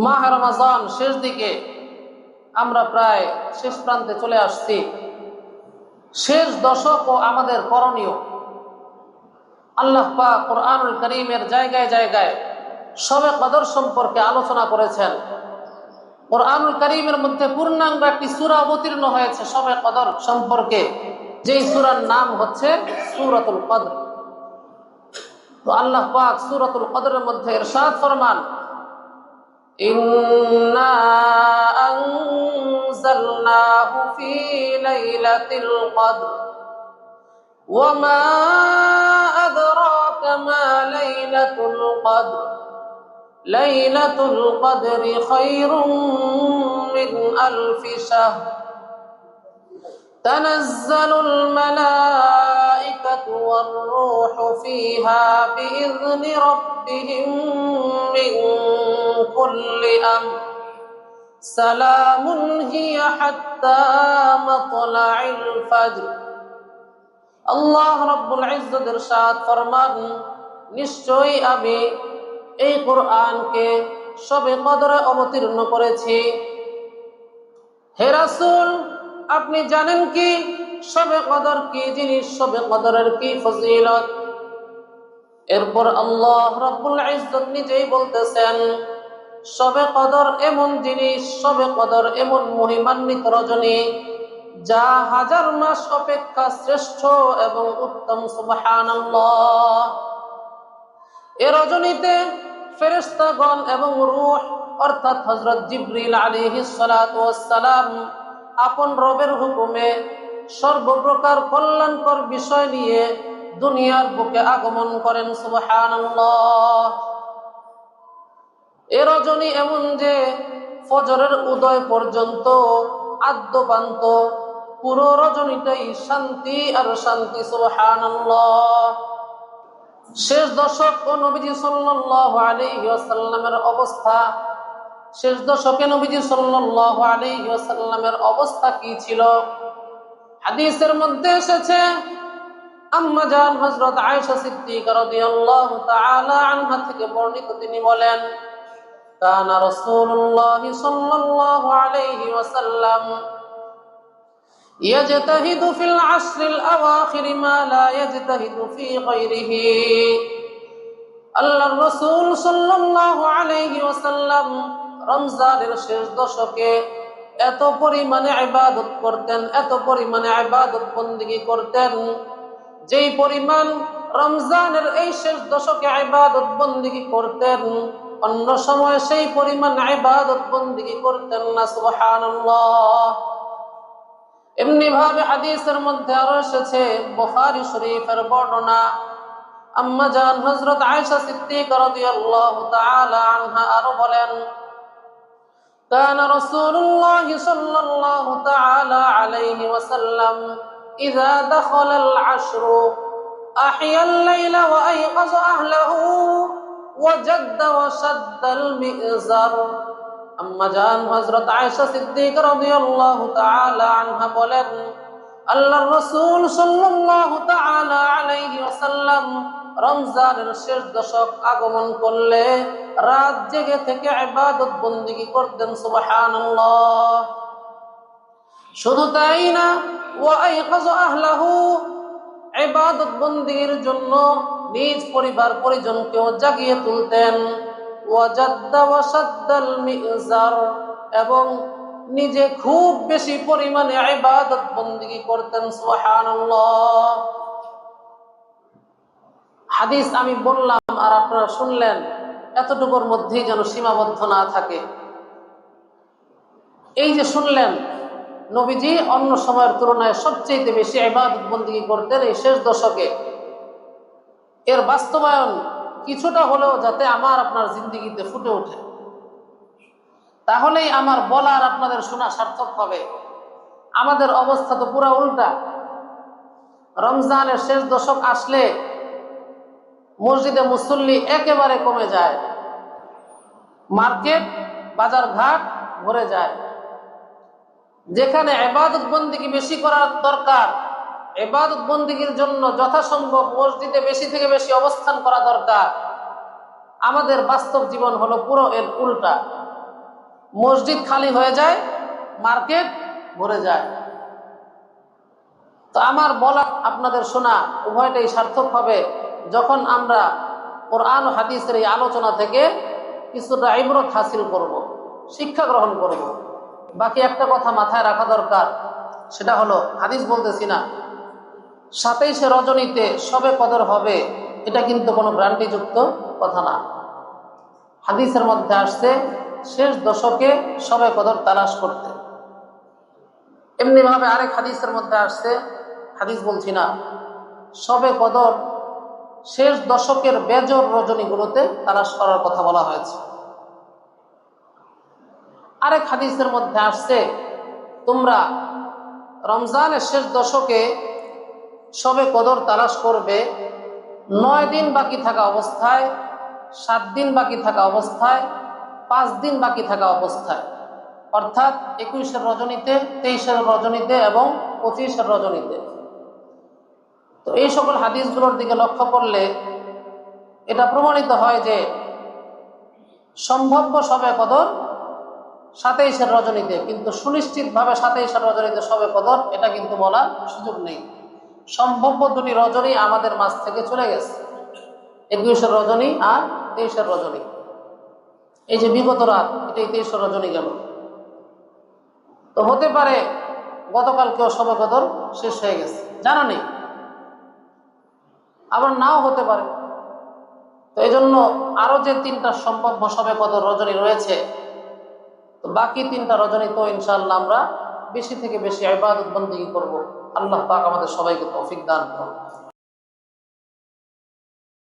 মাহ রমাজান শেষ দিকে, আমরা প্রায় শেষ প্রান্তে চলে আসছি। শেষ দশক ও আমাদের করণীয়। আল্লাহ পাক কুরআনুল কারীমের জায়গায় জায়গায় শবে কদর সম্পর্কে আলোচনা করেছেন। কুরআনুল কারীমের মধ্যে পূর্ণাঙ্গ একটি সূরা অবতীর্ণ হয়েছে শবে কদর সম্পর্কে, যেই সূরার নাম হচ্ছে সূরাতুল কদর। তো আল্লাহ পাক সূরাতুল কদরের মধ্যে ইরশাদ ফরমান, ইন্না আনজালনাহু ফি লাইলাতিল কদর ওয়া মা আদরাকা মা লাইলাতুল কদর লাইলাতুল কদরি খায়রুম মিন আলফি শাহর তানাজ্জালুল মালাইকাতু ওয়ার রূহু ফিহা বিইذনি রাব্বিহিম মিন কুল্লি আমর সালামুন হিয়া হাত্তা মাতলাইল ফজর। আল্লাহ রাব্বুল ইজ্জত ইরশাদ ফরমান, নিশ্চয়ই আমি এই কোরআনকে শবে কদরে অবতীর্ণ করেছি। হে রাসূল, আপনি জানেন কি শবে কদর কি জিনিস, শবে কদরের কি ফজিলত? এরপর আল্লাহ রাব্বুল ইজ্জত নিজেই বলতেছেন, শবে কদর এমন জিনিস, শবে কদর এমন মহিমান্বিত রজনী যা হাজার মাস অপেক্ষা শ্রেষ্ঠ এবং উত্তম। সুবহানাল্লাহ। এ রজনীতে ফেরেশতাগণ এবং রূহ অর্থাৎ হযরত জিবরিল আলাইহিস সালাতু ওয়াস সালাম আপন রবের হুকুমে সর্বপ্রকার কল্যাণকর বিষয় নিয়ে দুনিয়ার বুকে আগমন করেন। সুবহানাল্লাহ। এ রজনী এমন যে ফজরের উদয় পর্যন্ত আদ্যপান্ত পুরো রজনীটাই শান্তি আর শান্তি। সুবহানাল্লাহ। শেষ দশক ও নবীজি সাল্লাল্লাহু আলাইহি ওয়াসাল্লামের অবস্থা, শেষ দশকে নবীজি সাল্লাল্লাহু আলাইহি ওয়াসাল্লামের অবস্থা কি ছিল? হাদিসের মধ্যে এসেছে, আম্মা জান হযরত আয়েশা সিদ্দিকা রাদিয়াল্লাহু তাআলা আনহা থেকে বর্ণিত, তিনি বলেন, কানা রাসূলুল্লাহ সাল্লাল্লাহু আলাইহি ওয়াসাল্লাম ইয়াজতাহিদু ফিল আশরিল আওয়াখির মা লা ইয়াজতাহিদু ফি গায়রিহি। আল্লাহর রাসূল সাল্লাল্লাহু আলাইহি ওয়াসাল্লাম রমজানের শেষ দশকে এত পরিমাণে ইবাদত করতেন, এত পরিমাণে ইবাদত বندگی করতেন, যেই পরিমাণ রমজানের এই শেষ দশকে ইবাদত বندگی করতেন অন্য সময় সেই পরিমাণ ইবাদত বندگی করতেন না। সুবহানাল্লাহ। এমনি ভাবে হাদিসের মধ্যে আরো এসেছে, বুখারী শরীফের বর্ণনা, আম্মা জান হযরত আয়েশা সিদ্দিকা রাদিয়াল্লাহু তাআলা আনহা আরো বলেন, কানা রাসূলুল্লাহ সাল্লাল্লাহু তাআলা আলাইহি ওয়াসাল্লাম ইযা দাখালাল আশরু আহইয়াল লাইলা ওয়া আইকাযা আহলাহু ওয়া জাদ্দা ওয়া শাদ্দাল মি'জার। আম্মা জান হযরত আয়েশা সিদ্দিকা রাদিয়াল্লাহু তাআলা আনহা বলেন, আল্লাহর রাসূল সাল্লাল্লাহু তাআলা আলাইহি ওয়াসাল্লাম রমজানের শেষ দশক আগমন করলে রাত জেগে থেকে ইবাদত বندگی করতেন। সুবহানাল্লাহ। শুধু তাই না, ওয়া আইকাযা আহলাহু, ইবাদত বندگির জন্য নিজ পরিবার পরিজনকেও জাগিয়ে তুলতেন। ওয়া জাদ্দা ওয়া শাদ্দাল মি'জার, এবং নিজে খুব বেশি পরিমাণে ইবাদত বندگی করতেন। সুবহানাল্লাহ। হাদিস আমি বললাম আর আপনারা শুনলেন, এতটুকুর মধ্যেই যেন সীমাবদ্ধ না থাকে। এই যে শুনলেন, নবীজি অন্য সময়ের তুলনায় সবচেয়ে বেশি ইবাদত বندگی করতেন এই শেষ দশকে। এর বাস্তবায়ন কিছুটা হলেও যাতে আমার আপনার জিন্দেগিতে ফুটে ওঠে, তাহলেই আমার বলার আপনাদের শোনা সার্থক হবে। আমাদের অবস্থা তো পুরা উল্টা। রমজানের শেষ দশক আসলে মসজিদে মুসল্লি একেবারে কমে যায়, মার্কেট বাজার ঘাট ভরে যায়। যেখানে ইবাদত বندگی বেশি করার দরকার, ইবাদত বندگির জন্য যথাসম্ভব মসজিদে বেশি থেকে বেশি অবস্থান করা দরকার, আমাদের বাস্তব জীবন হলো পুরো এর উল্টা। মসজিদ খালি হয়ে যায়, মার্কেট ভরে যায়। তো আমার বলা আপনাদের শোনা উভয়টাই সার্থক হবে যখন আমরা কোরআন ও হাদিসের এই আলোচনা থেকে কিছুটা ইবরত হাসিল করব, শিক্ষা গ্রহণ করব। বাকি একটা কথা মাথায় রাখা দরকার, সেটা হলো হাদিস বলতেছি না 27শে রজনীতে শবে কদর হবে, এটা কিন্তু কোনো গ্যারান্টিযুক্ত কথা না। হাদিসের মধ্যে আসছে শেষ দশকে শবে কদর তালাশ করতে। এমনি ভাবে আরেক হাদিসের মধ্যে আসছে, হাদিস বলছি না, শবে কদর শেষ দশকের বেজর রজনীগুলোতে তালাশ করার কথা বলা হয়েছে। আরেক হাদিসের মধ্যে আসছে তোমরা রমজানের শেষ দশকে শবে কদর তালাশ করবে 9 দিন বাকি থাকা অবস্থায়, 7 দিন বাকি থাকা অবস্থায়, 5 দিন বাকি থাকা অবস্থায়, অর্থাৎ 21-এর রজনীতে, 23-এর রজনীতে এবং 25-এর রজনীতে। তো এই সকল হাদিসগুলোর দিকে লক্ষ্য করলে এটা প্রমাণিত হয় যে সম্ভাব্য শবে কদর 27-এর রজনীতে, কিন্তু সুনিশ্চিতভাবে 27-এর রজনীতে শবে কদর এটা কিন্তু বলার সুযোগ নেই। সম্ভাব্য দুটি রজনী আমাদের মাঝ থেকে চলে গেছে, 21-এর রজনী আর 23-এর রজনী। এই যে বিগত রাত, এটাই 23-এর রজনী গেল। তো হতে পারে গতকালকেও শবে কদর শেষ হয়ে গেছে, জানা নেই, আবার নাও হতে পারে। তো এই জন্য আরো যে 3টা সম্ভাব্য শবে কদর রজনী রয়েছে, তো বাকি 3টা রজনী তো ইনশাআল্লাহ আমরা বেশি থেকে বেশি ইবাদত বন্দেগী করব। আল্লাহ পাক আমাদের সবাইকে তৌফিক দান করুন।